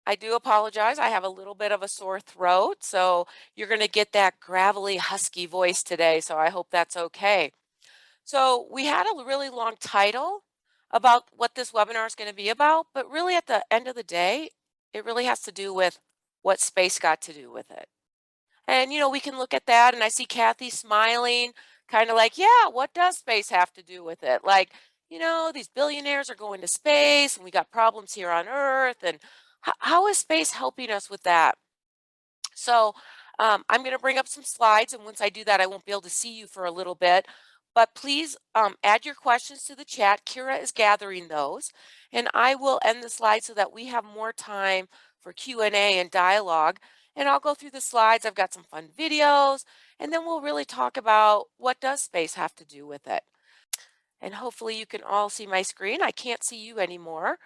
I do apologize. I have a little bit of a sore throat, so you're going to get that gravelly, husky voice today. So I hope that's okay. So we had a really long title about what this webinar is going to be about, but really at the end of the day, it really has to do with what space got to do with it. And, we can look at that and I see Kathy smiling, kind of like, yeah, what does space have to do with it? Like, these billionaires are going to space and we got problems here on Earth. And how is space helping us with that? So I'm going to bring up some slides. And once I do that, I won't be able to see you for a little bit. But please add your questions to the chat. Kira is gathering those. And I will end the slide so that we have more time for Q&A and dialogue. And I'll go through the slides. I've got some fun videos. And then we'll really talk about what does space have to do with it. And hopefully you can all see my screen. I can't see you anymore.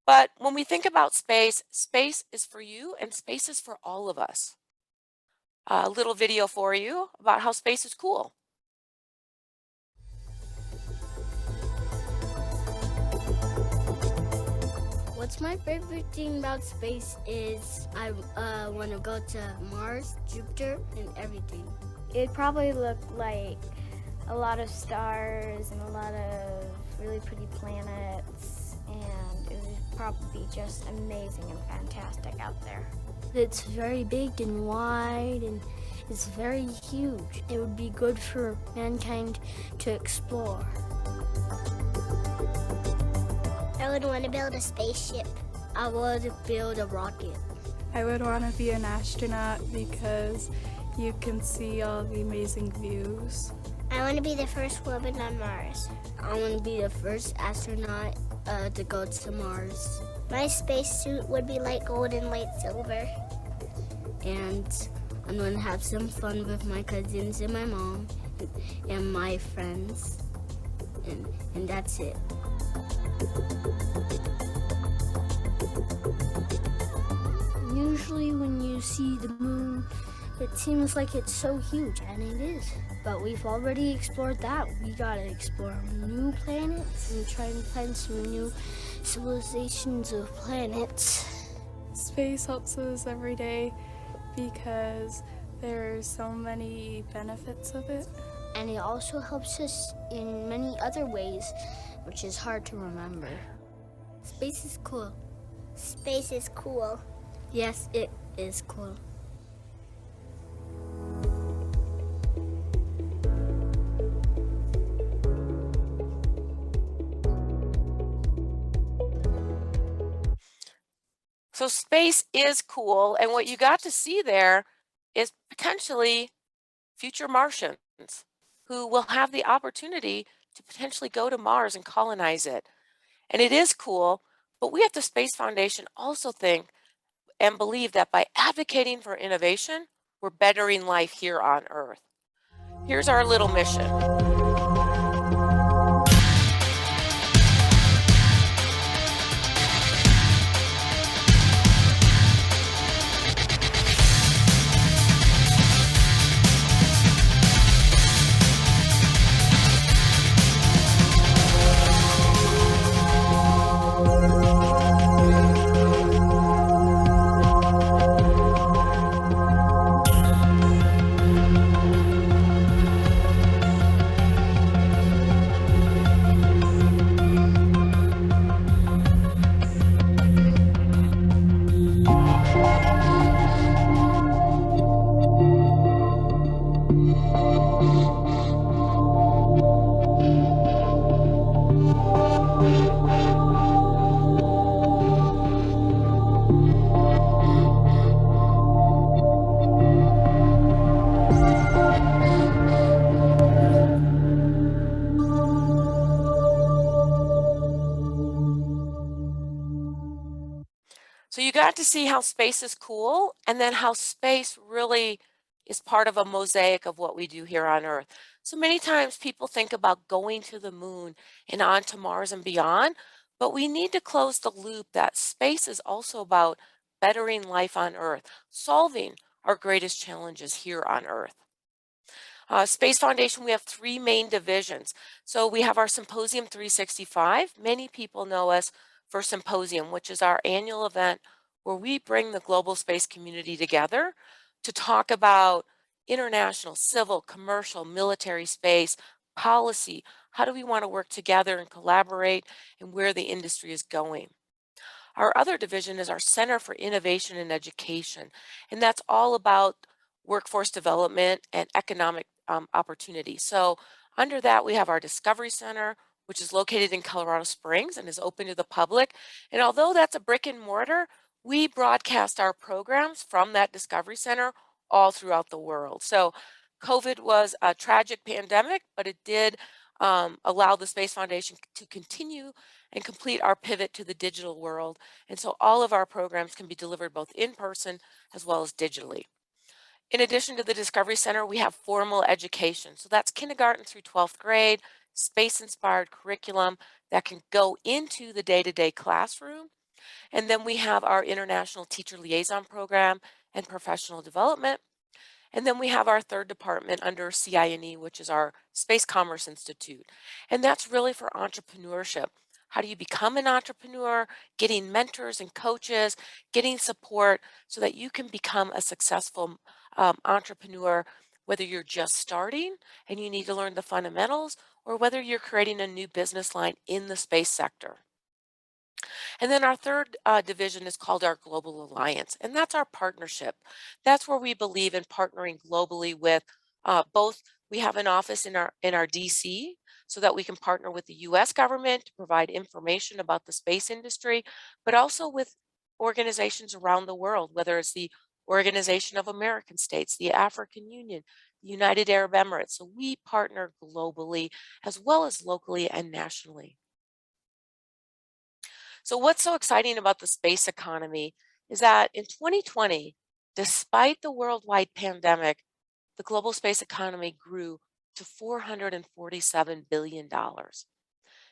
But when we think about space, space is for you and space is for all of us. A little video for you about how space is cool. What's my favorite thing about space is I want to go to Mars, Jupiter, and everything. It'd probably look like a lot of stars and a lot of really pretty planets, and it would probably be just amazing and fantastic out there. It's very big and wide and it's very huge. It would be good for mankind to explore. I would want to build a spaceship. I would build a rocket. I would want to be an astronaut because you can see all the amazing views. I want to be the first woman on Mars. I want to be the first astronaut to go to Mars. My spacesuit would be light gold and light silver. And I'm going to have some fun with my cousins and my mom and my friends. And that's it. Usually when you see the moon, it seems like it's so huge, and it is. But we've already explored that. We gotta explore new planets and try and find some new civilizations of planets. Space helps us every day because there's so many benefits of it. And it also helps us in many other ways, which is hard to remember. Space is cool. Space is cool. Yes, it is cool. So space is cool. And what you got to see there is potentially future Martians who will have the opportunity to potentially go to Mars and colonize it. And it is cool, but we at the Space Foundation also think and believe that by advocating for innovation, we're bettering life here on Earth. Here's our little mission. So you got to see how space is cool and then how space really is part of a mosaic of what we do here on Earth. So many times people think about going to the moon and on to Mars and beyond, but we need to close the loop that space is also about bettering life on Earth, solving our greatest challenges here on Earth. Space Foundation, we have three main divisions. So we have our Symposium 365. Many people know us for Symposium, which is our annual event where we bring the global space community together to talk about international, civil, commercial, military space, policy. How do we want to work together and collaborate, and where the industry is going? Our other division is our Center for Innovation and Education, and that's all about workforce development and economic opportunity. So under that, we have our Discovery Center, which is located in Colorado Springs and is open to the public. And although that's a brick and mortar, we broadcast our programs from that Discovery Center all throughout the world. So COVID was a tragic pandemic, but it did allow the Space Foundation to continue and complete our pivot to the digital world. And so all of our programs can be delivered both in person as well as digitally. In addition to the Discovery Center, we have formal education. So that's kindergarten through 12th grade, space-inspired curriculum that can go into the day-to-day classroom. And then we have our International Teacher Liaison Program and Professional Development. And then we have our third department under CINE, which is our Space Commerce Institute. And that's really for entrepreneurship. How do you become an entrepreneur, getting mentors and coaches, getting support so that you can become a successful entrepreneur, whether you're just starting and you need to learn the fundamentals, or whether you're creating a new business line in the space sector. And then our third division is called our Global Alliance, and that's our partnership. That's where we believe in partnering globally with both. We have an office in our DC so that we can partner with the U.S. government to provide information about the space industry, but also with organizations around the world, whether it's the Organization of American States, the African Union, the United Arab Emirates. So we partner globally as well as locally and nationally. So what's so exciting about the space economy is that in 2020, despite the worldwide pandemic, the global space economy grew to $447 billion.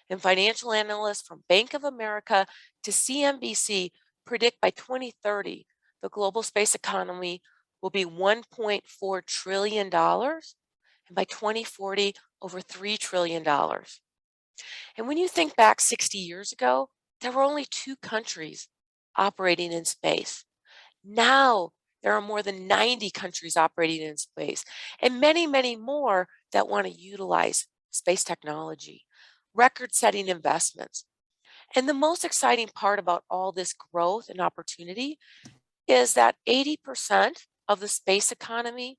And financial analysts from Bank of America to CNBC predict by 2030, the global space economy will be $1.4 trillion, and by 2040, over $3 trillion. And when you think back 60 years ago, there were only 2 countries operating in space. Now there are more than 90 countries operating in space, and many, many more that want to utilize space technology, record-setting investments. And the most exciting part about all this growth and opportunity is that 80% of the space economy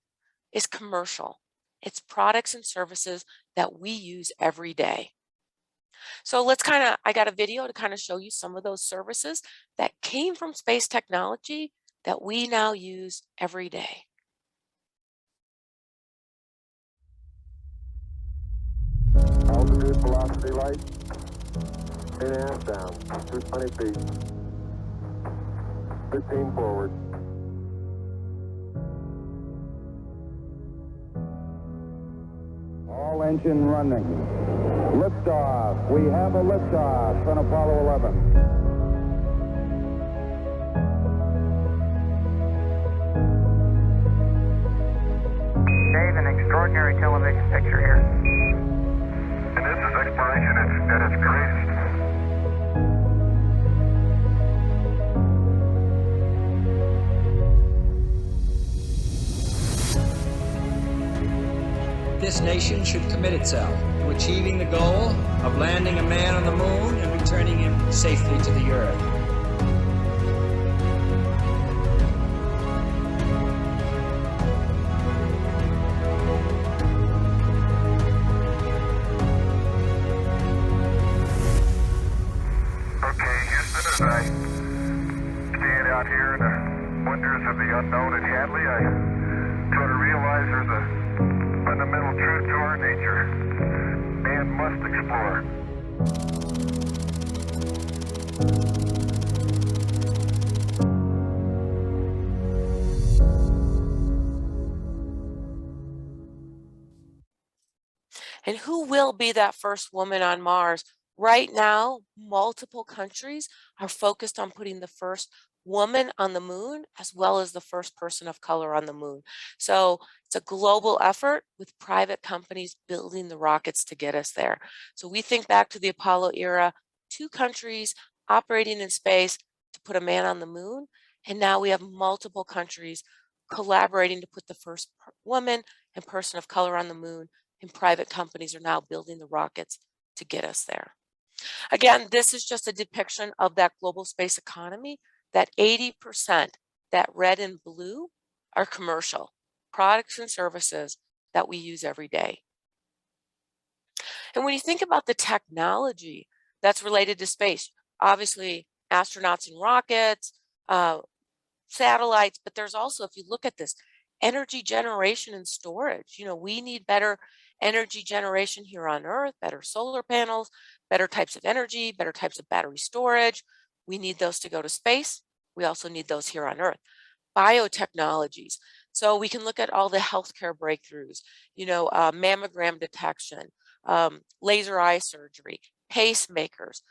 is commercial. It's products and services that we use every day. So I got a video to kind of show you some of those services that came from space technology that we now use every day. Altitude, velocity, light, 8.5 down, 220 feet, 15 forward. All engine running. Liftoff. We have a liftoff on Apollo 11. Dave, an extraordinary television picture here. And this is exploration at its greatest. This nation should commit itself to achieving the goal of landing a man on the moon and returning him safely to the earth. Okay, Houston, as I stand out here in the wonders of the unknown at Hadley, I try to realize there's a fundamental truth to our nature. Man must explore. And who will be that first woman on Mars? Right now, multiple countries are focused on putting the first woman on the moon as well as the first person of color on the moon. So it's a global effort with private companies building the rockets to get us there. So we think back to the Apollo era, 2 countries operating in space to put a man on the moon, and now we have multiple countries collaborating to put the first woman and person of color on the moon, and private companies are now building the rockets to get us there. Again, this is just a depiction of that global space economy, that 80%, that red and blue, are commercial products and services that we use every day. And when you think about the technology that's related to space, obviously astronauts and rockets, uh, satellites, but there's also, if you look at this, energy generation and storage. We need better energy generation here on Earth, better solar panels, better types of energy, better types of battery storage. We need those to go to space. We also need those here on Earth. Biotechnologies. So we can look at all the healthcare breakthroughs, mammogram detection, laser eye surgery, pacemakers,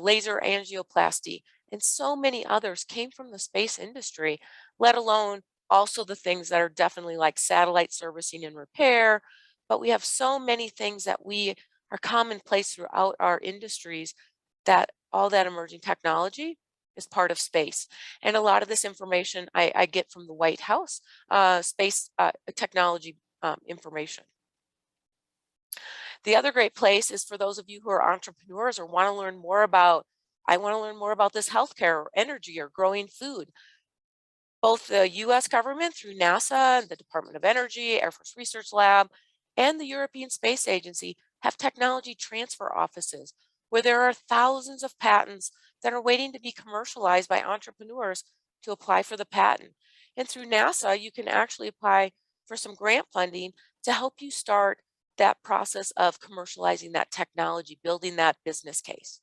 laser angioplasty, and so many others came from the space industry, let alone also the things that are definitely like satellite servicing and repair. But we have so many things that we are commonplace throughout our industries, that all that emerging technology is part of space. And a lot of this information I get from the White House space technology information. The other great place is for those of you who are entrepreneurs or want to learn more about, I want to learn more about this healthcare or energy or growing food. Both the US government through NASA, the Department of Energy, Air Force Research Lab, and the European Space Agency have technology transfer offices where there are thousands of patents that are waiting to be commercialized by entrepreneurs to apply for the patent. And through NASA, you can actually apply for some grant funding to help you start that process of commercializing that technology, building that business case.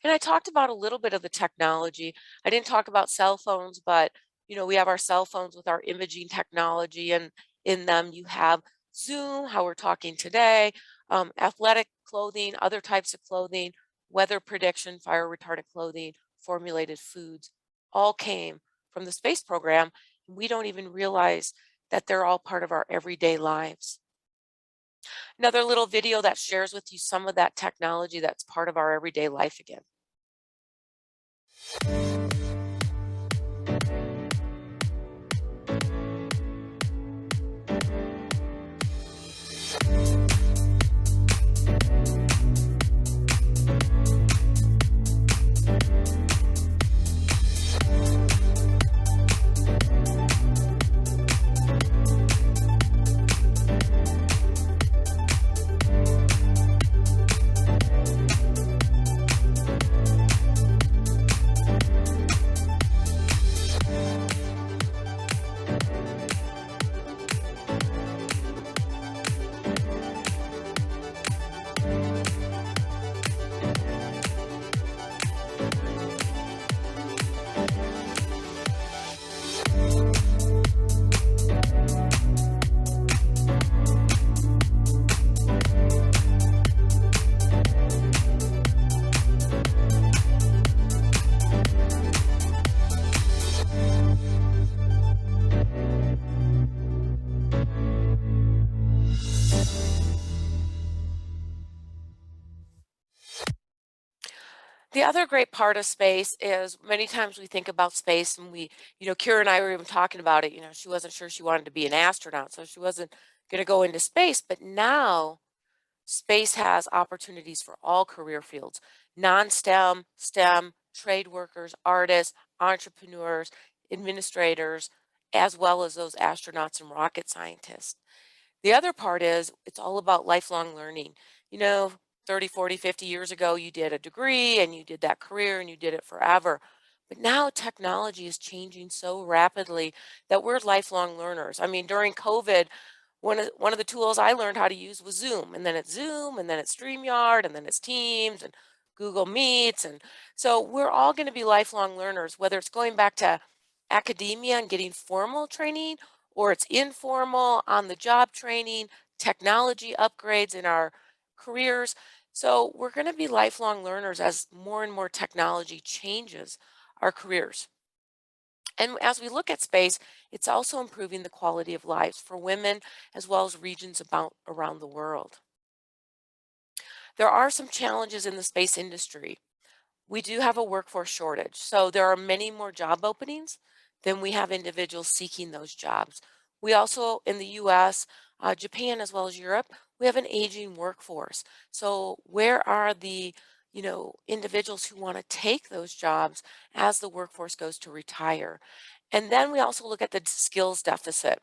And I talked about a little bit of the technology. I didn't talk about cell phones, but we have our cell phones with our imaging technology, and in them you have Zoom, how we're talking today, athletic clothing, other types of clothing, weather prediction, fire retardant clothing, formulated foods, all came from the space program. And we don't even realize that they're all part of our everyday lives. Another little video that shares with you some of that technology that's part of our everyday life again. The other great part of space is many times we think about space and Kira and I were even talking about it. She wasn't sure she wanted to be an astronaut, so she wasn't going to go into space. But now space has opportunities for all career fields, non-STEM, STEM, trade workers, artists, entrepreneurs, administrators, as well as those astronauts and rocket scientists. The other part is it's all about lifelong learning. You know, 30, 40, 50 years ago, you did a degree and you did that career and you did it forever. But now technology is changing so rapidly that we're lifelong learners. I mean, during COVID, one of the tools I learned how to use was Zoom, and then it's Zoom, and then it's StreamYard, and then it's Teams and Google Meets. And so we're all going to be lifelong learners, whether it's going back to academia and getting formal training, or it's informal on the job training, technology upgrades in our careers. So we're going to be lifelong learners as more and more technology changes our careers. And as we look at space, it's also improving the quality of lives for women as well as regions around the world. There are some challenges in the space industry. We do have a workforce shortage. So there are many more job openings than we have individuals seeking those jobs. We also, in the US, Japan, as well as Europe, we have an aging workforce. So where are the individuals who want to take those jobs as the workforce goes to retire? And then we also look at the skills deficit.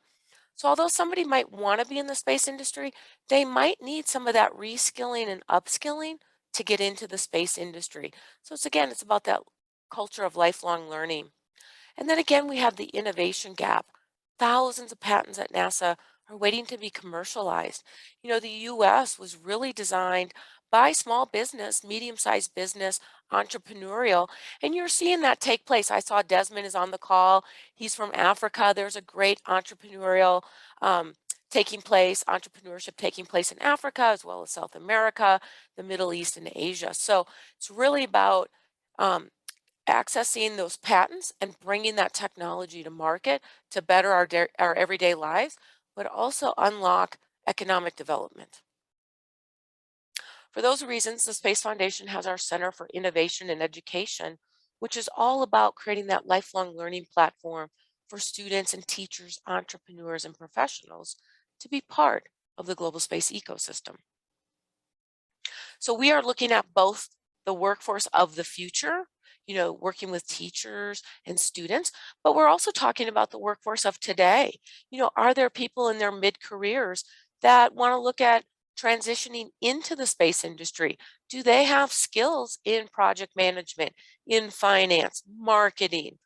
So although somebody might want to be in the space industry, they might need some of that reskilling and upskilling to get into the space industry. So it's about that culture of lifelong learning. And then again, we have the innovation gap. Thousands of patents at NASA are waiting to be commercialized. The US was really designed by small business, medium-sized business, entrepreneurial, and you're seeing that take place. I saw Desmond is on the call. He's from Africa. There's a great um, entrepreneurship taking place in Africa, as well as South America, the Middle East, and Asia. So it's really about um, accessing those patents and bringing that technology to market to better our everyday lives, but also unlock economic development. For those reasons, the Space Foundation has our Center for Innovation and Education, which is all about creating that lifelong learning platform for students and teachers, entrepreneurs, and professionals to be part of the global space ecosystem. So we are looking at both the workforce of the future, working with teachers and students, but we're also talking about the workforce of today. Are there people in their mid-careers that want to look at transitioning into the space industry? Do they have skills in project management, in finance, marketing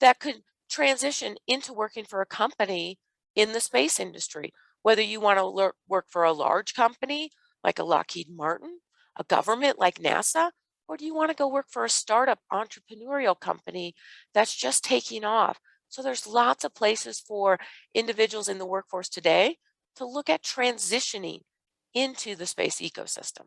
that could transition into working for a company in the space industry? Whether you want to work for a large company like a Lockheed Martin, a government like NASA, or do you want to go work for a startup entrepreneurial company that's just taking off? So there's lots of places for individuals in the workforce today to look at transitioning into the space ecosystem.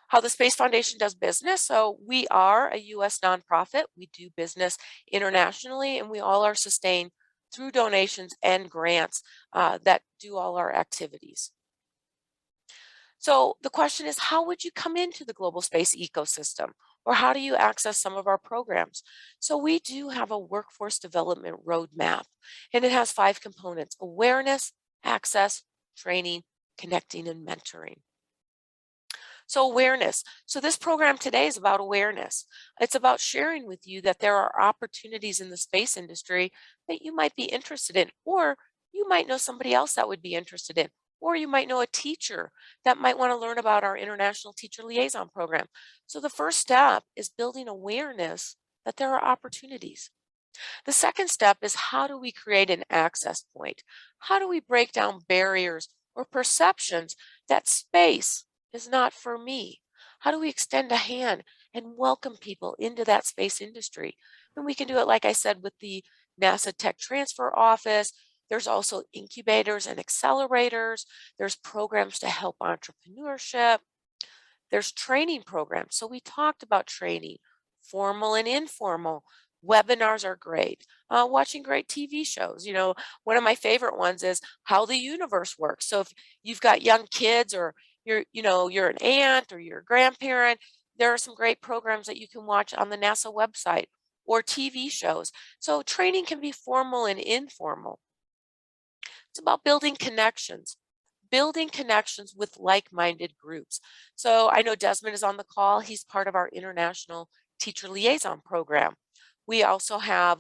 How the Space Foundation does business. So we are a US nonprofit. We do business internationally, and we all are sustained through donations and grants that do all our activities. So the question is, how would you come into the global space ecosystem? Or how do you access some of our programs? So we do have a workforce development roadmap, and it has 5 components: awareness, access, training, connecting, and mentoring. So awareness. So this program today is about awareness. It's about sharing with you that there are opportunities in the space industry that you might be interested in, or you might know somebody else that would be interested in, or you might know a teacher that might want to learn about our International Teacher Liaison Program. So the first step is building awareness that there are opportunities. The second step is, how do we create an access point? How do we break down barriers or perceptions that space is not for me? How do we extend a hand and welcome people into that space industry? And we can do it, like I said, with the NASA Tech Transfer Office. There's also incubators and accelerators. There's programs to help entrepreneurship. There's training programs. So we talked about training, formal and informal. Webinars are great. Watching great TV shows. One of my favorite ones is How the Universe Works. So if you've got young kids, or you're an aunt or you're a grandparent, there are some great programs that you can watch on the NASA website, or TV shows. So training can be formal and informal. It's about building connections with like-minded groups. So I know Desmond is on the call. He's part of our International Teacher Liaison Program. We also have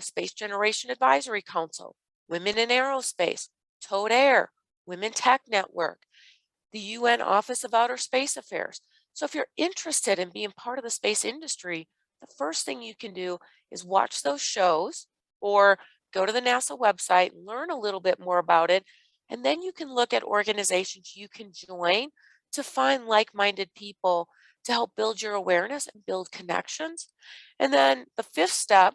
Space Generation Advisory Council, Women in Aerospace, Towed Air, Women Tech Network, the UN Office of Outer Space Affairs. So if you're interested in being part of the space industry, the first thing you can do is watch those shows, or go to the NASA website, learn a little bit more about it, and then you can look at organizations you can join to find like-minded people to help build your awareness and build connections. And then the fifth step,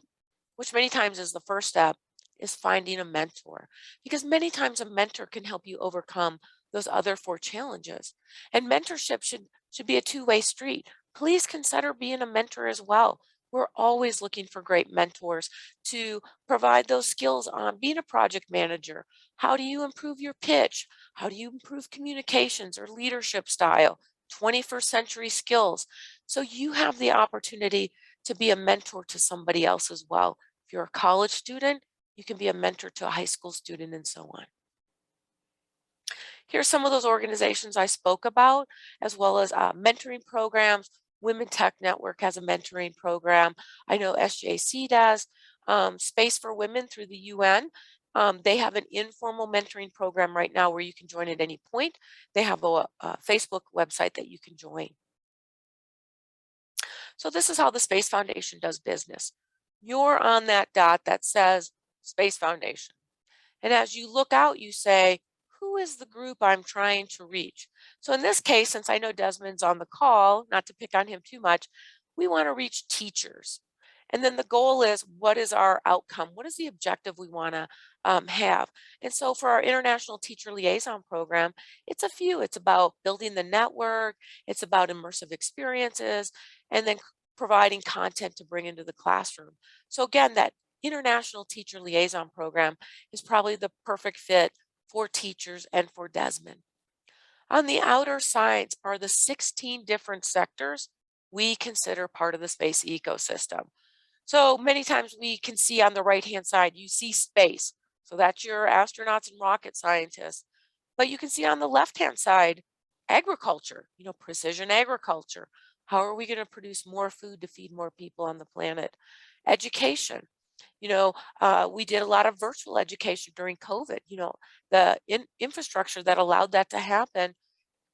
which many times is the first step, is finding a mentor, because many times a mentor can help you overcome those other 4 challenges. And mentorship should be a two-way street. Please consider being a mentor as well. We're always looking for great mentors to provide those skills on being a project manager. How do you improve your pitch? How do you improve communications or leadership style? 21st century skills. So you have the opportunity to be a mentor to somebody else as well. If you're a college student, you can be a mentor to a high school student and so on. Here's some of those organizations I spoke about, as well as mentoring programs. Women Tech Network has a mentoring program. I know SJC does. Space for Women through the UN. They have an informal mentoring program right now where you can join at any point. They have a Facebook website that you can join. So this is how the Space Foundation does business. You're on that dot that says Space Foundation. And as you look out, you say, who is the group I'm trying to reach? So in this case, since I know Desmond's on the call, not to pick on him too much, we want to reach teachers. And then the goal is, what is our outcome? What is the objective we want to have? And so for our International Teacher Liaison Program, it's a few. It's about building the network. It's about immersive experiences, and then providing content to bring into the classroom. So again, that International Teacher Liaison Program is probably the perfect fit for teachers and for Desmond. On the outer sides are the 16 different sectors we consider part of the space ecosystem. So many times we can see on the right-hand side, you see space. So that's your astronauts and rocket scientists. But you can see on the left-hand side, agriculture, precision agriculture. How are we going to produce more food to feed more people on the planet? Education. We did a lot of virtual education during COVID. The infrastructure that allowed that to happen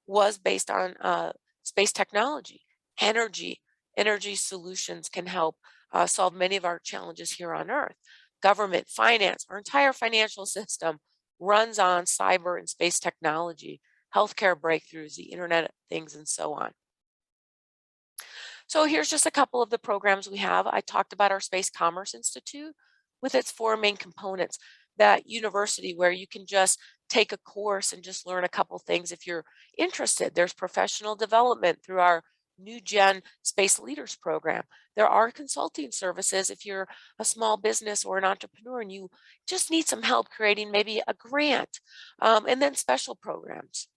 was based on space technology. Energy solutions can help solve many of our challenges here on Earth. Government, finance, our entire financial system runs on cyber and space technology, healthcare breakthroughs, the Internet of Things, and so on. So here's just a couple of the programs we have. I talked about our Space Commerce Institute with its 4 main components. That university where you can just take a course and just learn a couple things if you're interested. There's professional development through our New Gen Space Leaders Program. There are consulting services if you're a small business or an entrepreneur and you just need some help creating maybe a grant, and then special programs.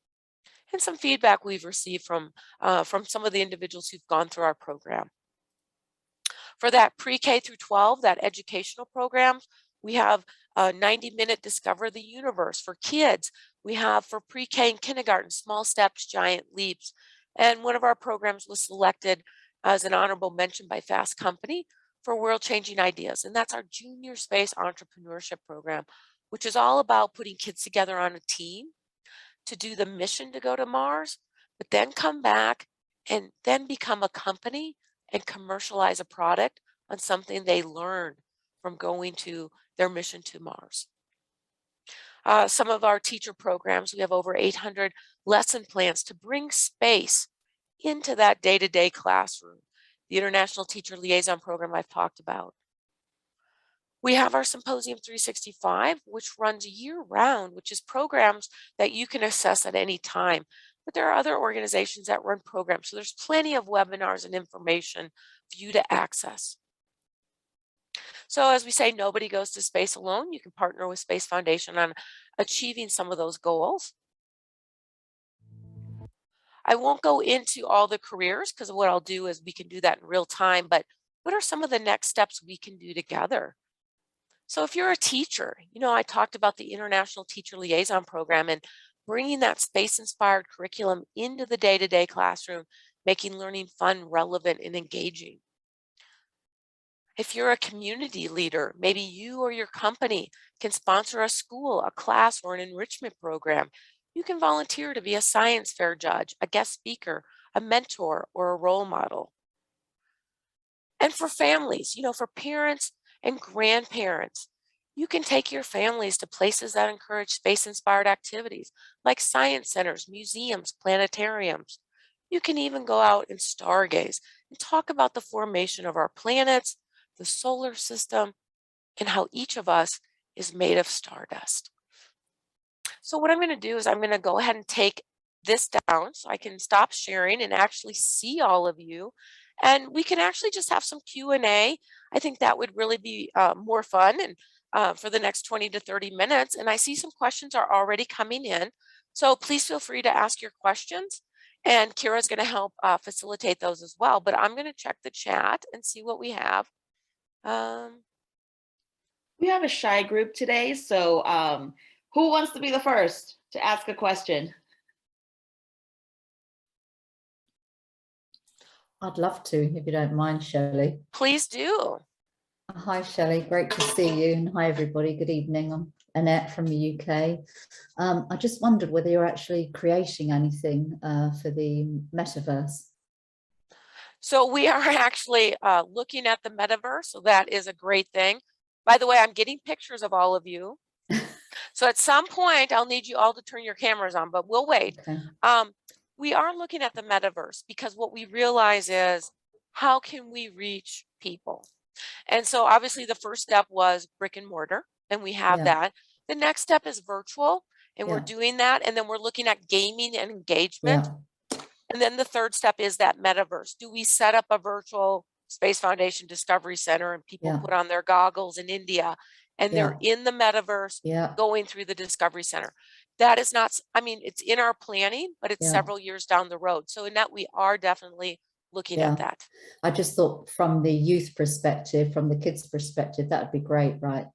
And some feedback we've received from some of the individuals who've gone through our program. For that pre-K through 12, that educational programs, we have 90-minute Discover the Universe for kids. We have for pre-K and kindergarten, Small Steps, Giant Leaps. And one of our programs was selected as an honorable mention by Fast Company for world-changing ideas. And that's our Junior Space Entrepreneurship Program, which is all about putting kids together on a team to do the mission to go to Mars, but then come back and then become a company and commercialize a product on something they learned from going to their mission to Mars. Some of our teacher programs, we have over 800 lesson plans to bring space into that day-to-day classroom. The International Teacher Liaison Program I've talked about. We have our Symposium 365, which runs year-round, which is programs that you can access at any time. But there are other organizations that run programs, so there's plenty of webinars and information for you to access. So as we say, nobody goes to space alone. You can partner with Space Foundation on achieving some of those goals. I won't go into all the careers because what I'll do is we can do that in real time, but what are some of the next steps we can do together? So if you're a teacher, I talked about the International Teacher Liaison Program and bringing that space-inspired curriculum into the day-to-day classroom, making learning fun, relevant, and engaging. If you're a community leader, maybe you or your company can sponsor a school, a class, or an enrichment program. You can volunteer to be a science fair judge, a guest speaker, a mentor, or a role model. And for families, for parents and grandparents, you can take your families to places that encourage space-inspired activities like science centers, museums, planetariums. You can even go out and stargaze and talk about the formation of our planets, the solar system, and how each of us is made of stardust. So what I'm going to do is I'm going to go ahead and take this down so I can stop sharing and actually see all of you. And we can actually just have some Q&A. I think that would really be more fun and for the next 20 to 30 minutes. And I see some questions are already coming in. So please feel free to ask your questions. And Kira's going to help facilitate those as well. But I'm going to check the chat and see what we have. We have a shy group today, so who wants to be the first to ask a question? I'd love to, if you don't mind, Shelley. Please do. Hi, Shelley. Great to see you. And hi, everybody. Good evening. I'm Annette from the UK. I just wondered whether you're actually creating anything for the metaverse. So we are actually looking at the metaverse. So that is a great thing. By the way, I'm getting pictures of all of you. So at some point, I'll need you all to turn your cameras on, but we'll wait. Okay. We are looking at the metaverse because what we realize is how can we reach people? And so obviously the first step was brick and mortar, and we have that. The next step is virtual, and we're doing that. And then we're looking at gaming and engagement. And then the third step is that metaverse. Do we set up a virtual Space Foundation Discovery Center and people put on their goggles in India and they're in the metaverse going through the Discovery Center? That is not, I mean, it's in our planning, but it's several years down the road. So in that, we are definitely looking at that. I just thought from the youth perspective, from the kids' perspective, that would be great, right?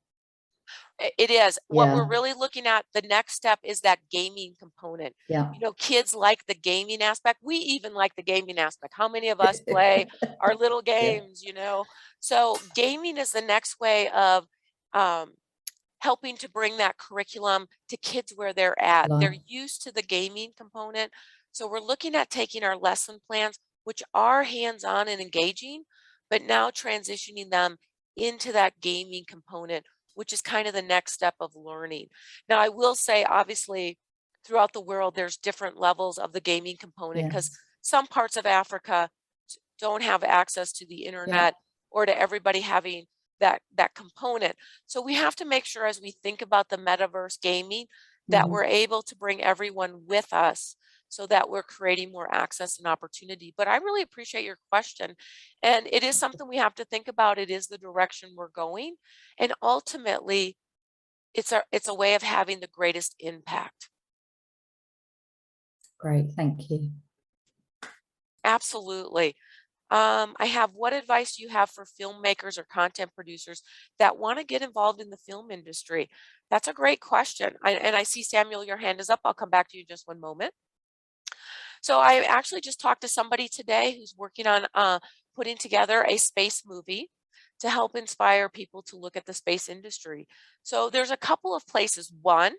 It is. What we're really looking at, the next step is that gaming component. You know, kids like the gaming aspect. We even like the gaming aspect. How many of us play our little games, you know? So gaming is the next way of helping to bring that curriculum to kids where they're at. They're used to the gaming component. So we're looking at taking our lesson plans, which are hands-on and engaging, but now transitioning them into that gaming component, which is kind of the next step of learning. Now, I will say, obviously, throughout the world, there's different levels of the gaming component because some parts of Africa don't have access to the internet or to everybody having that component. So we have to make sure as we think about the metaverse gaming that we're able to bring everyone with us so that we're creating more access and opportunity. But I really appreciate your question. And it is something we have to think about. It is the direction we're going. And ultimately, it's a way of having the greatest impact. Great, thank you. Absolutely. I have, what advice do you have for filmmakers or content producers that want to get involved in the film industry? That's a great question. And I see, Samuel, your hand is up. I'll come back to you in just one moment. So I actually just talked to somebody today who's working on putting together a space movie to help inspire people to look at the space industry. So there's a couple of places. One,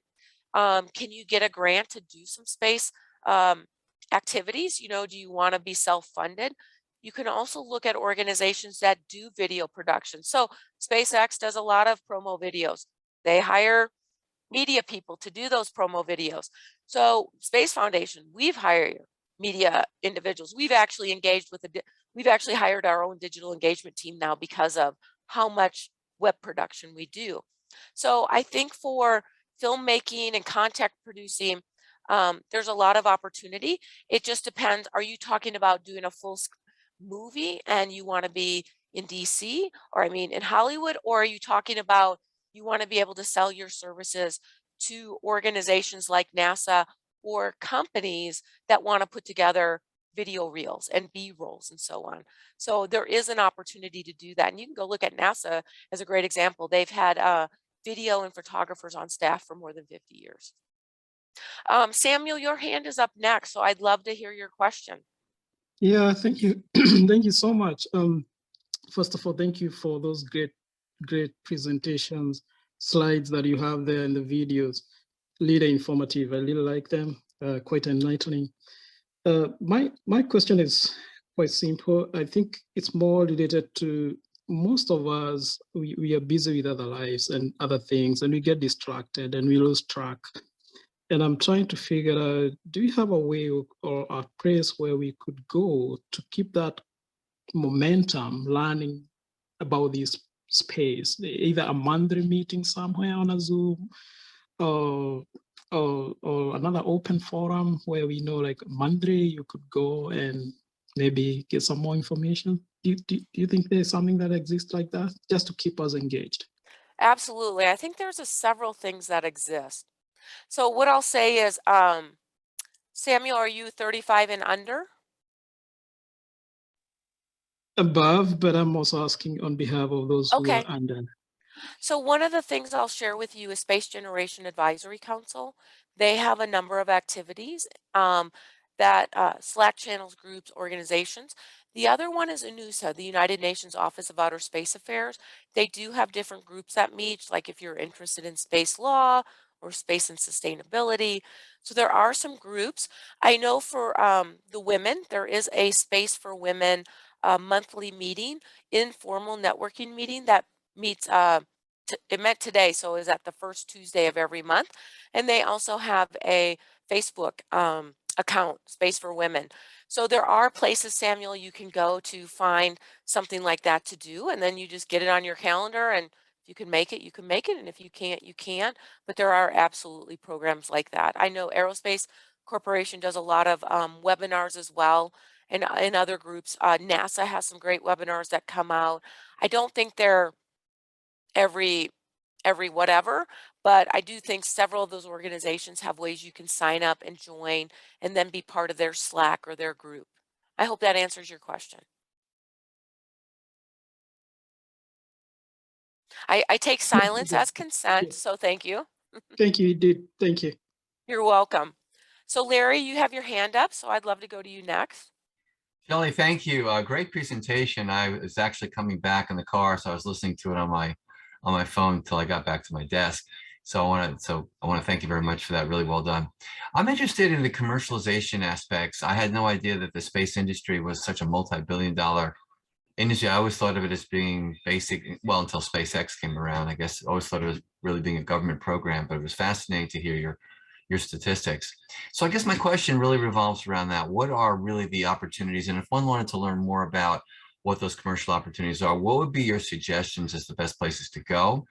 can you get a grant to do some space activities? You know, do you want to be self-funded? You can also look at organizations that do video production. So SpaceX does a lot of promo videos. They hire media people to do those promo videos. So Space Foundation, we've hired media individuals. We've actually engaged with we've actually hired our own digital engagement team now because of how much web production we do. So I think for filmmaking and content producing, there's a lot of opportunity. It just depends. Are you talking about doing a full movie and you want to be in DC, or I mean in Hollywood, or are you talking about you want to be able to sell your services to organizations like NASA or companies that want to put together video reels and B-rolls and so on? So there is an opportunity to do that. And you can go look at NASA as a great example. They've had video and photographers on staff for more than 50 years. Samuel, your hand is up next, so I'd love to hear your question. Yeah, thank you. Thank you so much. First of all, thank you for those great presentations, slides that you have there in the videos. Really informative. I really like them, quite enlightening. My question is quite simple. I think it's more related to most of us, we are busy with other lives and other things, and we get distracted and we lose track. And I'm trying to figure out, do you have a way or a place where we could go to keep that momentum, learning about this space, either a monthly meeting somewhere on a Zoom or another open forum where we know like monthly you could go and maybe get some more information? Do you think there's something that exists like that just to keep us engaged? Absolutely. I think there's several things that exist. So what I'll say is Samuel, are you 35 and under? Above, but I'm also asking on behalf of those who are Okay. under. So one of the things I'll share with you is Space Generation Advisory Council. They have a number of activities that Slack channels, groups, organizations. The other one is UNUSA, the United Nations Office of Outer Space Affairs. They do have different groups that meet, like if you're interested in space law or space and sustainability. So there are some groups. I know for the women, there is a Space for Women monthly meeting, informal networking meeting that meets it met today, so is at the first Tuesday of every month. And they also have a Facebook account, Space for Women. So there are places, Samuel, you can go to find something like that to do, and then you just get it on your calendar, and if you can make it, you can make it, and if you can't, you can't. But there are absolutely programs like that. I know Aerospace Corporation does a lot of webinars as well, and in other groups. NASA has some great webinars that come out. I don't think they're every whatever, but I do think several of those organizations have ways you can sign up and join and then be part of their Slack or their group. I hope that answers your question. I take silence as consent, so thank you. Thank you, you did. Thank you. You're welcome. So Larry, you have your hand up, so I'd love to go to you next. Shelli, thank you. Great presentation. I was actually coming back in the car, so I was listening to it on my phone until I got back to my desk. So I want to thank you very much for that. Really well done. I'm interested in the commercialization aspects. I had no idea that the space industry was such a multi-billion-dollar industry. I always thought of it as being basic, well, until SpaceX came around. I guess I always thought it was really being a government program, but it was fascinating to hear your statistics. So I guess my question really revolves around that. What are really the opportunities? And if one wanted to learn more about what those commercial opportunities are, what would be your suggestions as the best places to go?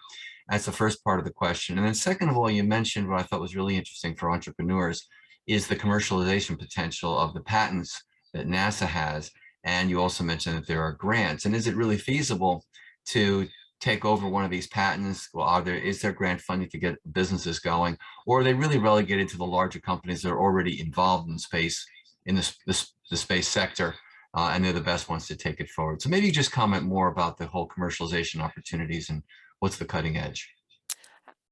That's the first part of the question. And then second of all, you mentioned what I thought was really interesting for entrepreneurs is the commercialization potential of the patents that NASA has. And you also mentioned that there are grants. And is it really feasible to take over one of these patents? Well, is there grant funding to get businesses going, or are they really relegated to the larger companies that are already involved in space, in the space sector, and they're the best ones to take it forward? So maybe you just comment more about the whole commercialization opportunities and what's the cutting edge.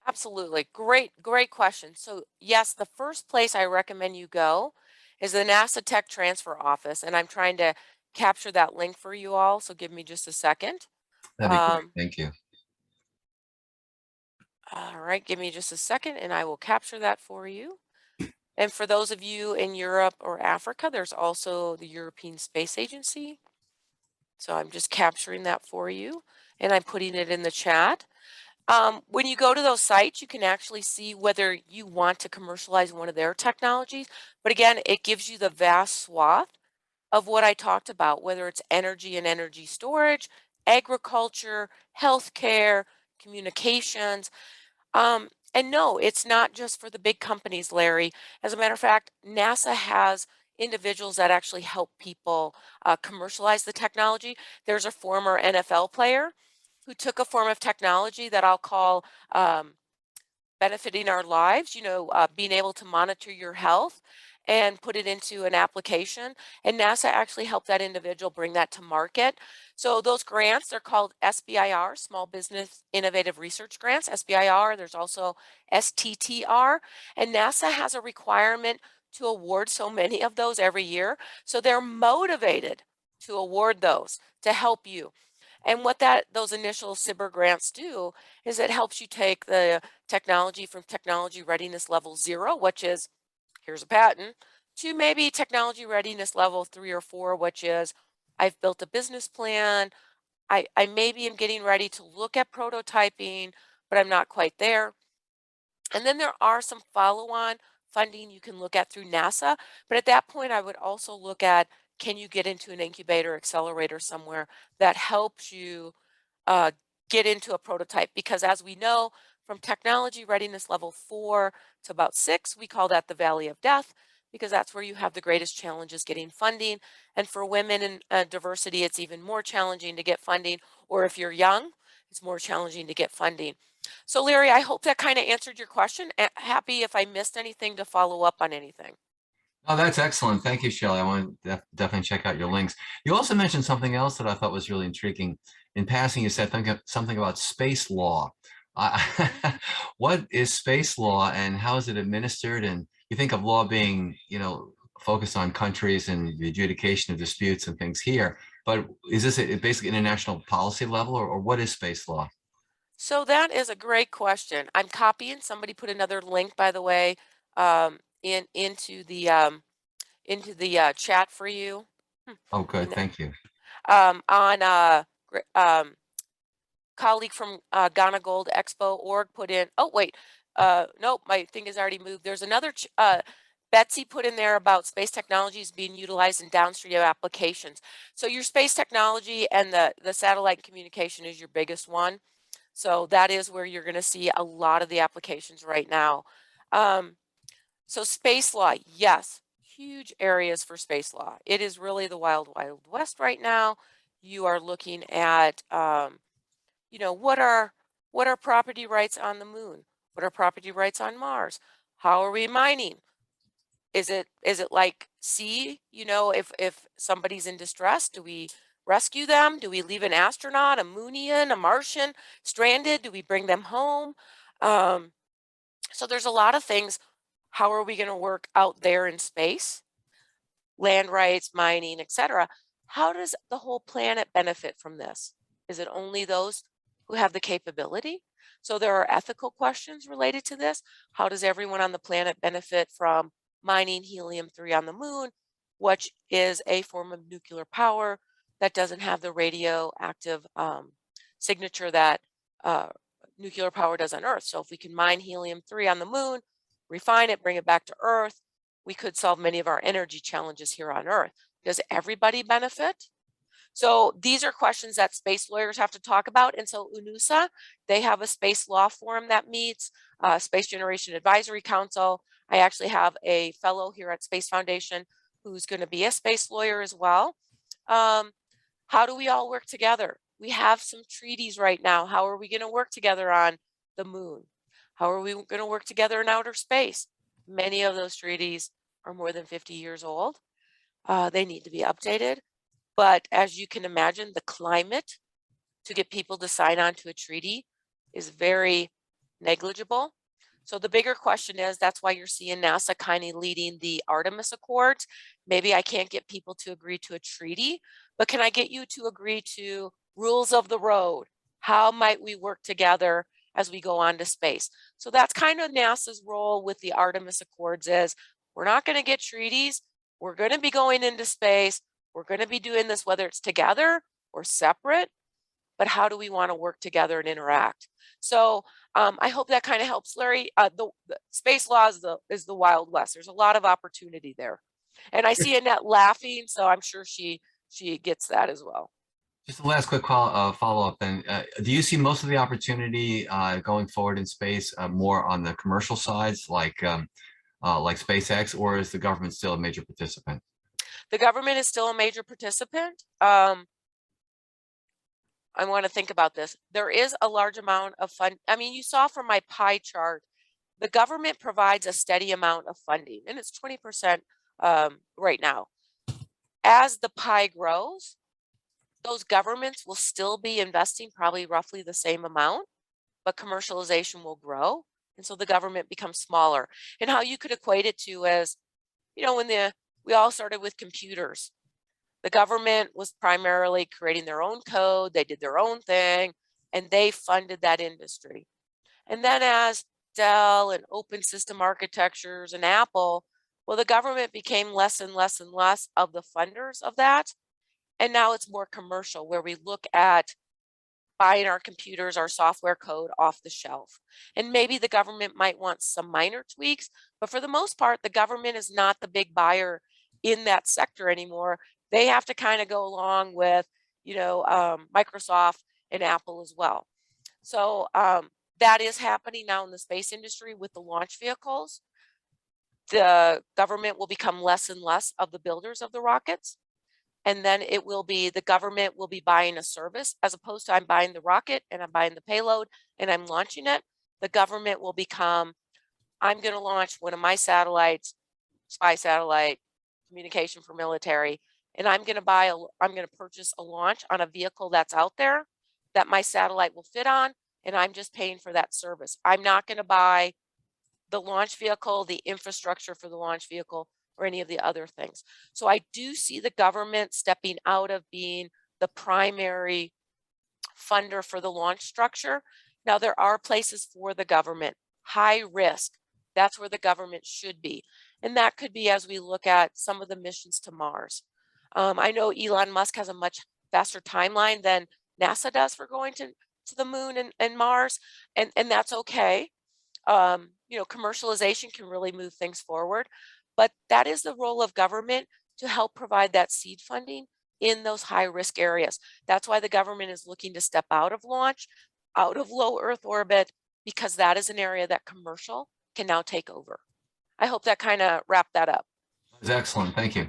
Absolutely. Great question. So yes, the first place I recommend you go is the NASA Tech Transfer Office, and I'm trying to capture that link for you all, so give me just a second. That'd be great. Thank you. All right, give me just a second and I will capture that for you. And for those of you in Europe or Africa, there's also the European Space Agency. So I'm just capturing that for you and I'm putting it in the chat. When you go to those sites, you can actually see whether you want to commercialize one of their technologies. But again, it gives you the vast swath of what I talked about, whether it's energy and energy storage, agriculture, healthcare, communications. And no, it's not just for the big companies, Larry. As a matter of fact, NASA has individuals that actually help people commercialize the technology. There's a former NFL player who took a form of technology that I'll call benefiting our lives, being able to monitor your health and put it into an application. And NASA actually helped that individual bring that to market. So those grants, they're called SBIR, Small Business Innovative Research Grants, SBIR. There's also STTR. And NASA has a requirement to award so many of those every year. So they're motivated to award those to help you. And what those initial SBIR grants do is it helps you take the technology from technology readiness level 0, which is, here's a patent, to maybe technology readiness level 3 or 4, which is, I've built a business plan. I maybe am getting ready to look at prototyping, but I'm not quite there. And then there are some follow-on funding you can look at through NASA. But at that point, I would also look at, can you get into an incubator accelerator somewhere that helps you uh, get into a prototype? Because as we know, from technology readiness level 4 to about 6, we call that the valley of death, because that's where you have the greatest challenges getting funding. And for women and diversity, it's even more challenging to get funding. Or if you're young, it's more challenging to get funding. So Larry, I hope that kind of answered your question. Happy if I missed anything to follow up on anything. Oh, that's excellent. Thank you, Shelly. I want to definitely check out your links. You also mentioned something else that I thought was really intriguing. In passing, you said something about space law. What is space law and how is it administered? And you think of law being, focused on countries and the adjudication of disputes and things here, but is this basically international policy level, or what is space law? So that is a great question. I'm copying. Somebody put another link, by the way, into the chat for you. Oh, I good. know. Thank you. On colleague from Ghana Gold Expo org put in. Oh wait, nope, my thing has already moved. There's another. Betsy put in there about space technologies being utilized in downstream applications. So your space technology and the satellite communication is your biggest one. So that is where you're going to see a lot of the applications right now. So space law, yes, huge areas for space law. It is really the wild, wild west right now. You are looking at, what are property rights on the moon? What are property rights on Mars? How are we mining? Is it like sea? If somebody's in distress, do we rescue them? Do we leave an astronaut, a Moonian, a Martian stranded? Do we bring them home? Um, so there's a lot of things. How are we going to work out there in space? Land rights, mining, etc. How does the whole planet benefit from this? Is it only those who have the capability? So there are ethical questions related to this. How does everyone on the planet benefit from mining helium-3 on the moon, which is a form of nuclear power that doesn't have the radioactive signature that nuclear power does on Earth? So if we can mine helium-3 on the moon, refine it, bring it back to Earth, we could solve many of our energy challenges here on Earth. Does everybody benefit? So these are questions that space lawyers have to talk about. And so UNUSA, they have a space law forum that meets, Space Generation Advisory Council. I actually have a fellow here at Space Foundation who's going to be a space lawyer as well. How do we all work together? We have some treaties right now. How are we going to work together on the moon? How are we going to work together in outer space? Many of those treaties are more than 50 years old. They need to be updated. But as you can imagine, the climate to get people to sign on to a treaty is very negligible. So the bigger question is, that's why you're seeing NASA kind of leading the Artemis Accords. Maybe I can't get people to agree to a treaty, but can I get you to agree to rules of the road? How might we work together as we go on to space? So that's kind of NASA's role with the Artemis Accords is, we're not going to get treaties. We're going to be going into space. We're going to be doing this, whether it's together or separate, but how do we want to work together and interact? So I hope that kind of helps, Larry. The space law is the Wild West. There's a lot of opportunity there. And I see Annette laughing, so I'm sure she gets that as well. Just a last quick follow-up then. Do you see most of the opportunity going forward in space more on the commercial sides, like SpaceX, or is the government still a major participant? The government is still a major participant. I want to think about this. There is a large amount of fund. I mean, you saw from my pie chart, the government provides a steady amount of funding, and it's 20% right now. As the pie grows, those governments will still be investing probably roughly the same amount, but commercialization will grow. And so the government becomes smaller. And how you could equate it to is, when we all started with computers, the government was primarily creating their own code. They did their own thing, and they funded that industry. And then as Dell and open system architectures and Apple, well, the government became less and less and less of the funders of that. And now it's more commercial, where we look at buying our computers, our software code off the shelf. And maybe the government might want some minor tweaks, but for the most part, the government is not the big buyer in that sector anymore. They have to kind of go along with, Microsoft and Apple as well. So that is happening now in the space industry with the launch vehicles. The government will become less and less of the builders of the rockets. And then the government will be buying a service, as opposed to I'm buying the rocket and I'm buying the payload and I'm launching it. The government will become, I'm going to launch one of my satellites spy satellite, communication for military, and I'm going to purchase a launch on a vehicle that's out there that my satellite will fit on, and I'm just paying for that service. I'm not going to buy the launch vehicle, the infrastructure for the launch vehicle, or any of the other things. So I do see the government stepping out of being the primary funder for the launch structure. Now, there are places for the government, high risk. That's where the government should be. And that could be as we look at some of the missions to Mars. I know Elon Musk has a much faster timeline than NASA does for going to the moon and Mars, and that's okay. You know, commercialization can really move things forward, but that is the role of government to help provide that seed funding in those high risk areas. That's why the government is looking to step out of launch, out of low Earth orbit, because that is an area that commercial can now take over. I hope that kind of wrapped that up. That's excellent. Thank you.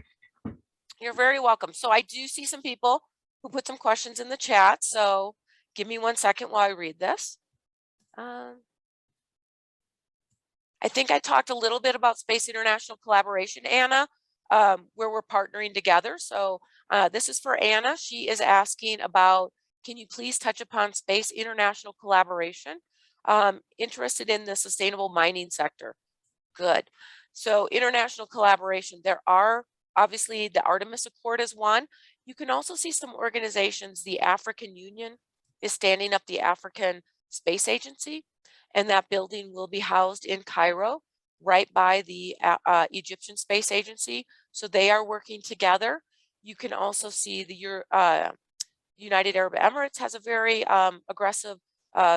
You're very welcome. So I do see some people who put some questions in the chat. So give me 1 second while I read this. I think I talked a little bit about Space International Collaboration, Anna, where we're partnering together. So this is for Anna. She is asking about, can you please touch upon Space International Collaboration? Interested in the sustainable mining sector. Good. So international collaboration, there are obviously the Artemis Accord is one. You can also see some organizations, the African Union is standing up the African Space Agency, and that building will be housed in Cairo, right by the Egyptian Space Agency. So they are working together. You can also see the United Arab Emirates has a very aggressive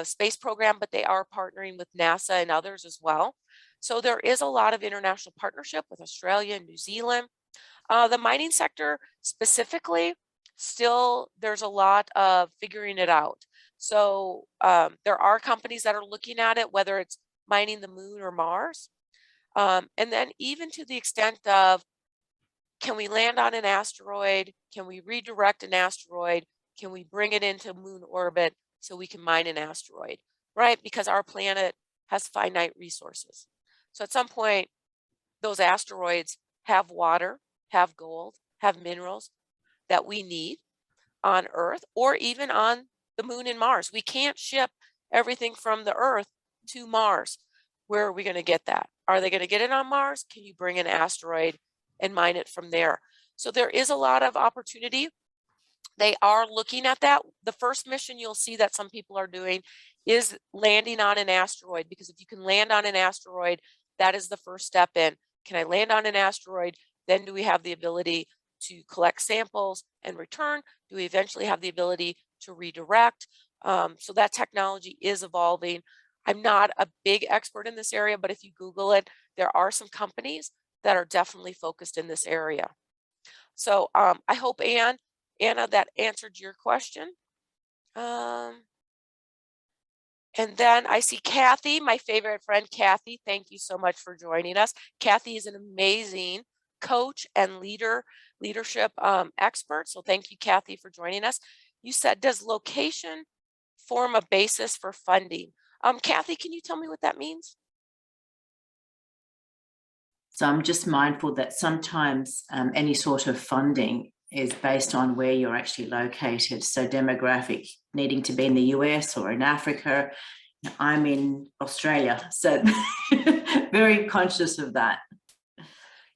space program, but they are partnering with NASA and others as well. So there is a lot of international partnership with Australia and New Zealand. The mining sector specifically, still there's a lot of figuring it out. So there are companies that are looking at it, whether it's mining the moon or Mars. And then even to the extent of, can we land on an asteroid? Can we redirect an asteroid? Can we bring it into moon orbit so we can mine an asteroid, right? Because our planet has finite resources. So at some point, those asteroids have water, have gold, have minerals that we need on Earth or even on the moon and Mars. We can't ship everything from the Earth to Mars. Where are we going to get that? Are they going to get it on Mars? Can you bring an asteroid and mine it from there? So there is a lot of opportunity. They are looking at that. The first mission you'll see that some people are doing is landing on an asteroid, because if you can land on an asteroid, that is the first step in. Can I land on an asteroid? Then do we have the ability to collect samples and return? Do we eventually have the ability to redirect? So that technology is evolving. I'm not a big expert in this area, but if you Google it, there are some companies that are definitely focused in this area. So I hope, Anna, that answered your question. And then I see Kathy, my favorite friend, Kathy. Thank you so much for joining us. Kathy is an amazing coach and leadership expert. So thank you, Kathy, for joining us. You said, does location form a basis for funding? Kathy, can you tell me what that means? So I'm just mindful that sometimes any sort of funding is based on where you're actually located. So demographic, needing to be in the US or in Africa. I'm in Australia, so very conscious of that.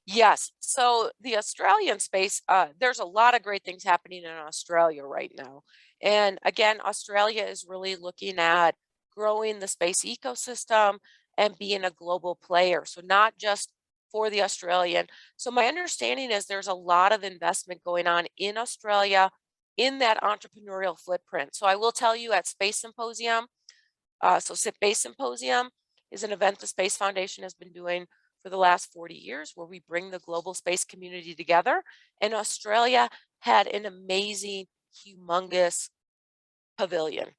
Yes, so the Australian space, there's a lot of great things happening in Australia right now. And again, Australia is really looking at growing the space ecosystem and being a global player. So not just for the Australian. So my understanding is there's a lot of investment going on in Australia in that entrepreneurial footprint. So I will tell you at Space Symposium, Space Symposium is an event the Space Foundation has been doing for the last 40 years, where we bring the global space community together. And Australia had an amazing, humongous pavilion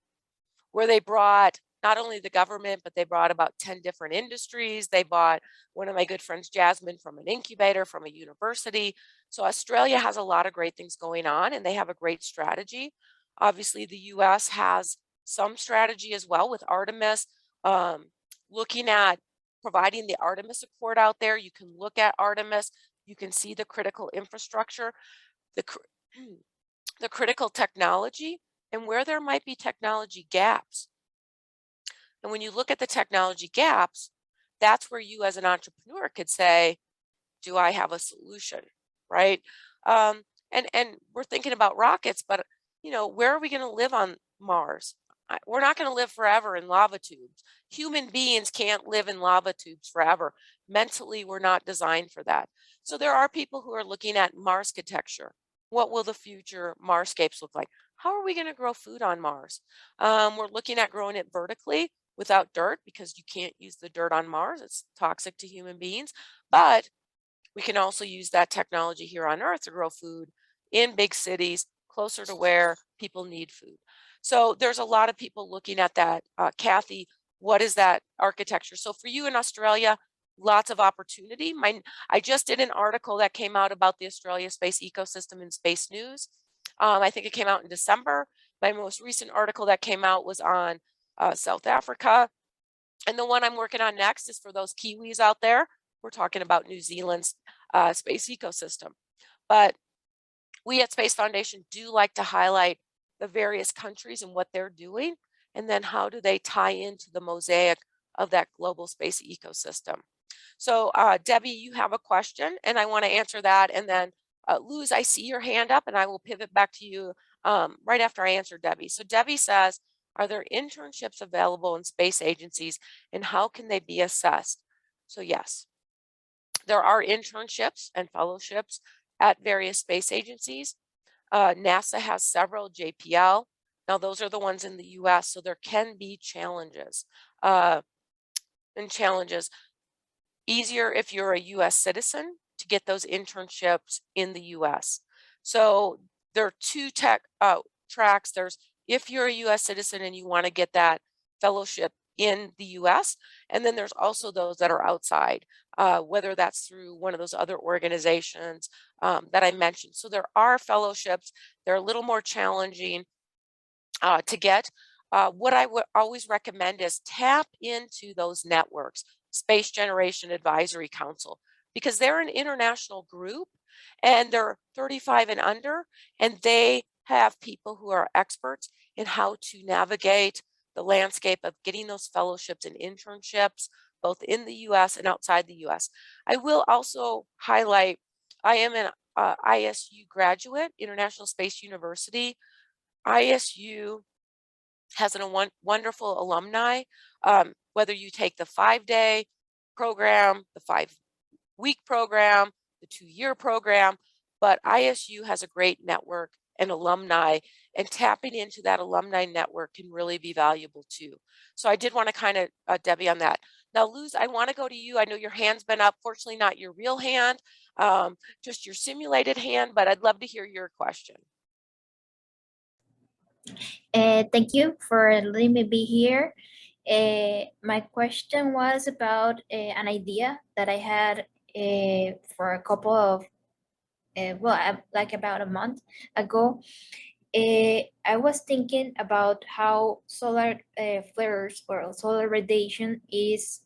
where they brought not only the government, but they brought about 10 different industries. They brought one of my good friends, Jasmine, from an incubator, from a university. So Australia has a lot of great things going on, and they have a great strategy. Obviously, the US has some strategy as well with Artemis, looking at providing the Artemis Accord out there. You can look at Artemis, you can see the critical infrastructure, the, the critical technology, and where there might be technology gaps. And when you look at the technology gaps, that's where you as an entrepreneur could say, do I have a solution, right? And we're thinking about rockets, but where are we going to live on Mars? We're not going to live forever in lava tubes. Human beings can't live in lava tubes forever. Mentally, we're not designed for that. So there are people who are looking at Marscatecture. What will the future Marscapes look like? How are we going to grow food on Mars? We're looking at growing it vertically without dirt, because you can't use the dirt on Mars. It's toxic to human beings. But we can also use that technology here on Earth to grow food in big cities, closer to where people need food. So there's a lot of people looking at that. Kathy, what is that architecture? So for you in Australia, lots of opportunity. I just did an article that came out about the Australia space ecosystem in Space News. I think it came out in December. My most recent article that came out was on South Africa. And the one I'm working on next is for those Kiwis out there. We're talking about New Zealand's space ecosystem. But we at Space Foundation do like to highlight the various countries and what they're doing, and then how do they tie into the mosaic of that global space ecosystem. So Debbie, you have a question, and I want to answer that. And then Luz, I see your hand up, and I will pivot back to you right after I answer Debbie. So Debbie says, are there internships available in space agencies, and how can they be assessed? So yes, there are internships and fellowships at various space agencies. NASA has several, JPL. Now those are the ones in the US, so there can be challenges. Easier if you're a US citizen to get those internships in the US. So there are two tracks. There's if you're a US citizen and you want to get that fellowship in the US, and then there's also those that are outside, whether that's through one of those other organizations that I mentioned. So there are fellowships. They're a little more challenging to get. What I would always recommend is tap into those networks, Space Generation Advisory Council, because they're an international group and they're 35 and under, and they have people who are experts in how to navigate the landscape of getting those fellowships and internships, both in the US and outside the US. I will also highlight, I am an ISU graduate, International Space University. ISU has a wonderful alumni, whether you take the 5-day program, the 5-week program, the 2-year program, but ISU has a great network and alumni, and tapping into that alumni network can really be valuable too. So I did want to kind of, Debbie, on that. Now, Luz, I want to go to you. I know your hand's been up, fortunately not your real hand, just your simulated hand, but I'd love to hear your question. Thank you for letting me be here. My question was about an idea that I had for a couple of, like about a month ago. I was thinking about how solar flares or solar radiation is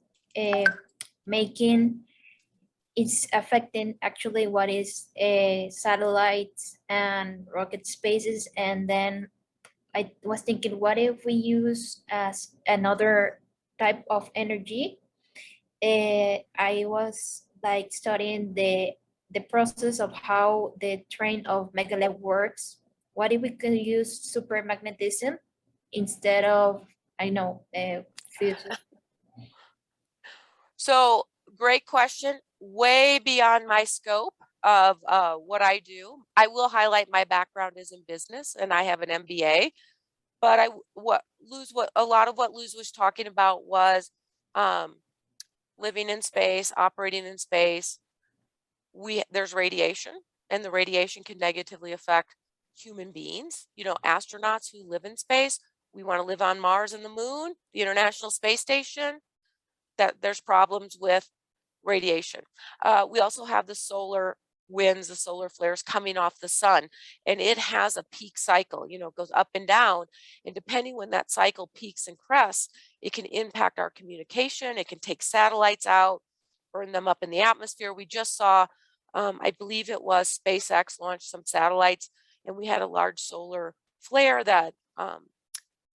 it's affecting actually what is satellites and rocket spaces. And then I was thinking, what if we use as another type of energy? I was like studying the process of how the train of megalith works. What if we could use supermagnetism instead of, I know, fusion? So great question, way beyond my scope of what I do. I will highlight my background is in business and I have an MBA, but a lot of what Luz was talking about was living in space, operating in space. There's radiation, and the radiation can negatively affect human beings, astronauts who live in space. We want to live on Mars and the moon, the International Space Station, that there's problems with radiation. We also have the solar winds, the solar flares coming off the sun, and it has a peak cycle, you know, it goes up and down, and depending when that cycle peaks and crests, it can impact our communication, it can take satellites out, burn them up in the atmosphere. We just saw, I believe it was SpaceX launched some satellites, and we had a large solar flare that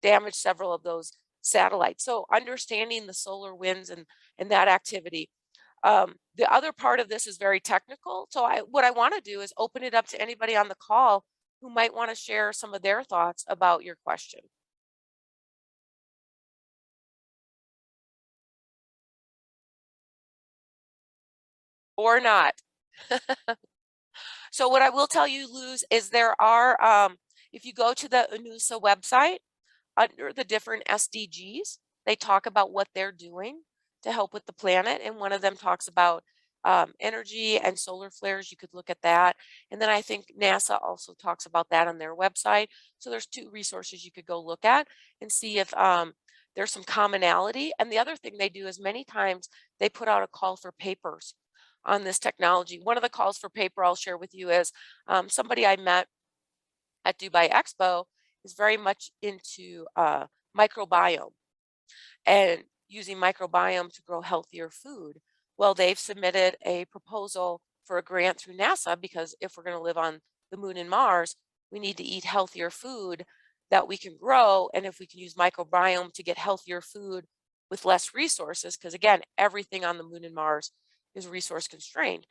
damaged several of those satellites. So understanding the solar winds and that activity. The other part of this is very technical. So what I want to do is open it up to anybody on the call who might want to share some of their thoughts about your question. Or not. So what I will tell you, Luz, is there are, if you go to the UNUSA website, under the different SDGs, they talk about what they're doing to help with the planet. And one of them talks about energy and solar flares. You could look at that. And then I think NASA also talks about that on their website. So there's 2 resources you could go look at and see if there's some commonality. And the other thing they do is many times they put out a call for papers on this technology. One of the calls for paper I'll share with you is somebody I met at Dubai Expo is very much into microbiome and using microbiome to grow healthier food. Well, they've submitted a proposal for a grant through NASA because if we're going to live on the moon and Mars, we need to eat healthier food that we can grow. And if we can use microbiome to get healthier food with less resources, because again, everything on the moon and Mars is resource constrained,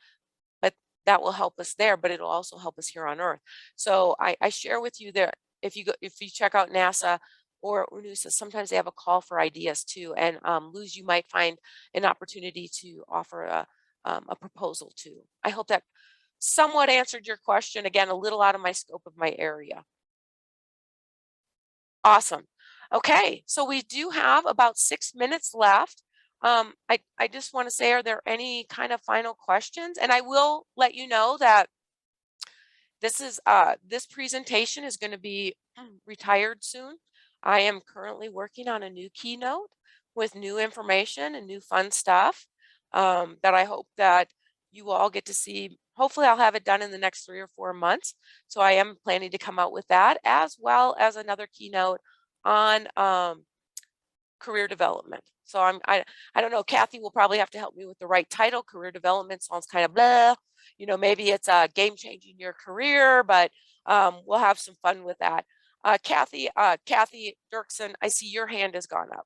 but that will help us there, but it'll also help us here on Earth. So I share with you that if you check out NASA or UNUSA, sometimes they have a call for ideas too. And Luz, you might find an opportunity to offer a proposal too. I hope that somewhat answered your question. Again, a little out of my scope of my area. Awesome. Okay, so we do have about 6 minutes left. I just want to say, are there any kind of final questions? And I will let you know that this presentation is going to be retired soon. I am currently working on a new keynote with new information and new fun stuff that I hope that you all get to see. Hopefully I'll have it done in the next 3 or 4 months. So I am planning to come out with that as well as another keynote on career development. So I don't know, Kathy will probably have to help me with the right title. Career development sounds kind of blah, you know, maybe it's a game changing your career, but we'll have some fun with that. Kathy Dirksen, I see your hand has gone up.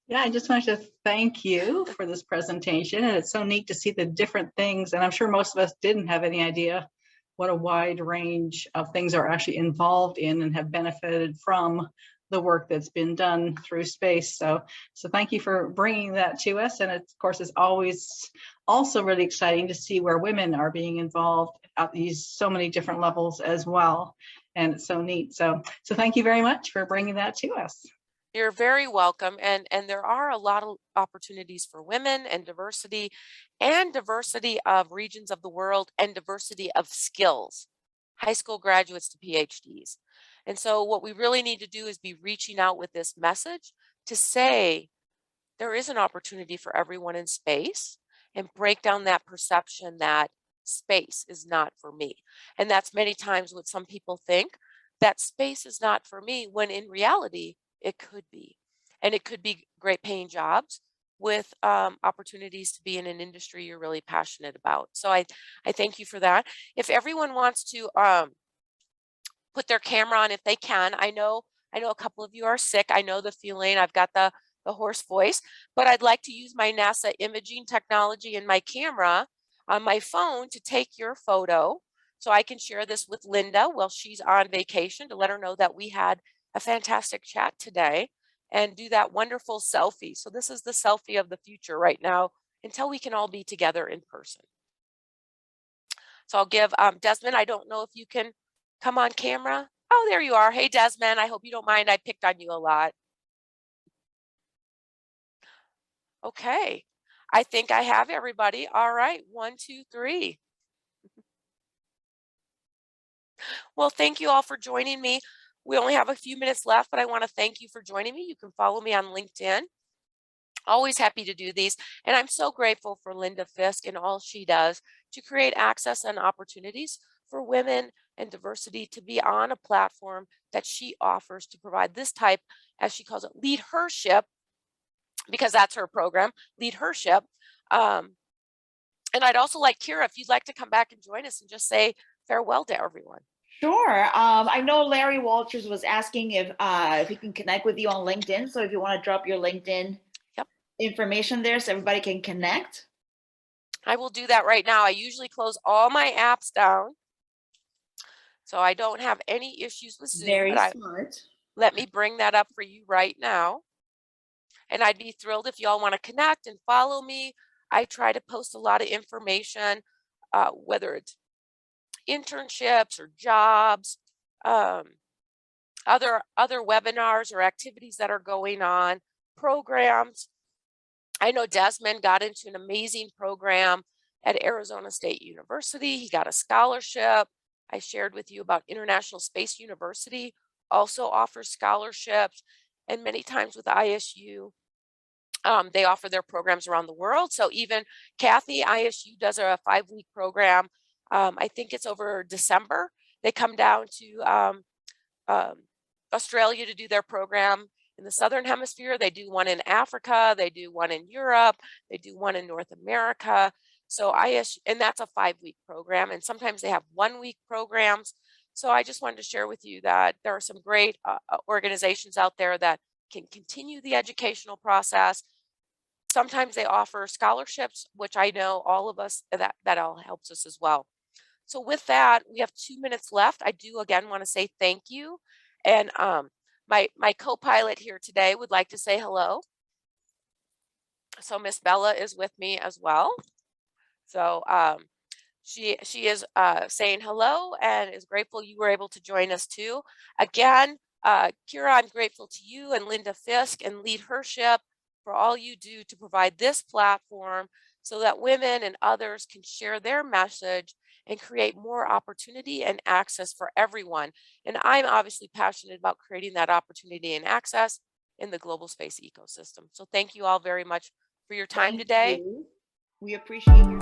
Yeah, I just wanted to thank you for this presentation, and it's so neat to see the different things, and I'm sure most of us didn't have any idea what a wide range of things are actually involved in and have benefited from the work that's been done through space. So thank you for bringing that to us. And of course, it's always also really exciting to see where women are being involved at these so many different levels as well. And it's so neat. So thank you very much for bringing that to us. You're very welcome. And there are a lot of opportunities for women and diversity of regions of the world and diversity of skills, high school graduates to PhDs. And so what we really need to do is be reaching out with this message to say there is an opportunity for everyone in space and break down that perception that space is not for me. And that's many times what some people think, that space is not for me, when in reality, it could be. And it could be great paying jobs with opportunities to be in an industry you're really passionate about. So I thank you for that. If everyone wants to put their camera on if they can. I know a couple of you are sick. I know the feeling. I've got the hoarse voice, but I'd like to use my NASA imaging technology and my camera on my phone to take your photo so I can share this with Linda while she's on vacation to let her know that we had a fantastic chat today and do that wonderful selfie. So this is the selfie of the future right now until we can all be together in person. So I'll give Desmond, I don't know if you can come on camera. Oh, there you are. Hey, Desmond, I hope you don't mind. I picked on you a lot. Okay, I think I have everybody. All right, 1, 2, 3. Well, thank you all for joining me. We only have a few minutes left, but I want to thank you for joining me. You can follow me on LinkedIn. Always happy to do these. And I'm so grateful for Linda Fisk and all she does to create access and opportunities for women and diversity to be on a platform that she offers to provide this type, as she calls it, lead hership, because that's her program, lead hership. And I'd also like Kira, if you'd like to come back and join us and just say farewell to everyone. Sure. I know Larry Walters was asking if he can connect with you on LinkedIn. So if you want to drop your LinkedIn information there so everybody can connect. I will do that right now. I usually close all my apps down, so I don't have any issues with Zoom. Very but smart. Let me bring that up for you right now. And I'd be thrilled if y'all want to connect and follow me. I try to post a lot of information, whether it's internships or jobs, other webinars or activities that are going on, programs. I know Desmond got into an amazing program at Arizona State University. He got a scholarship. I shared with you about International Space University also offers scholarships, and many times with ISU, they offer their programs around the world. So even Kathy, ISU does a 5-week program. I think it's over December. They come down to Australia to do their program in the Southern Hemisphere. They do one in Africa. They do one in Europe. They do one in North America. So ISU, and that's a 5-week program. And sometimes they have 1-week programs. So I just wanted to share with you that there are some great organizations out there that can continue the educational process. Sometimes they offer scholarships, which I know all of us, that all helps us as well. So with that, we have 2 minutes left. I do again want to say thank you. And my co-pilot here today would like to say hello. So Miss Bella is with me as well. So she is saying hello and is grateful you were able to join us too. Again, Kira, I'm grateful to you and Linda Fisk and Lead Hership for all you do to provide this platform so that women and others can share their message and create more opportunity and access for everyone. And I'm obviously passionate about creating that opportunity and access in the global space ecosystem. So thank you all very much for your time today. We appreciate your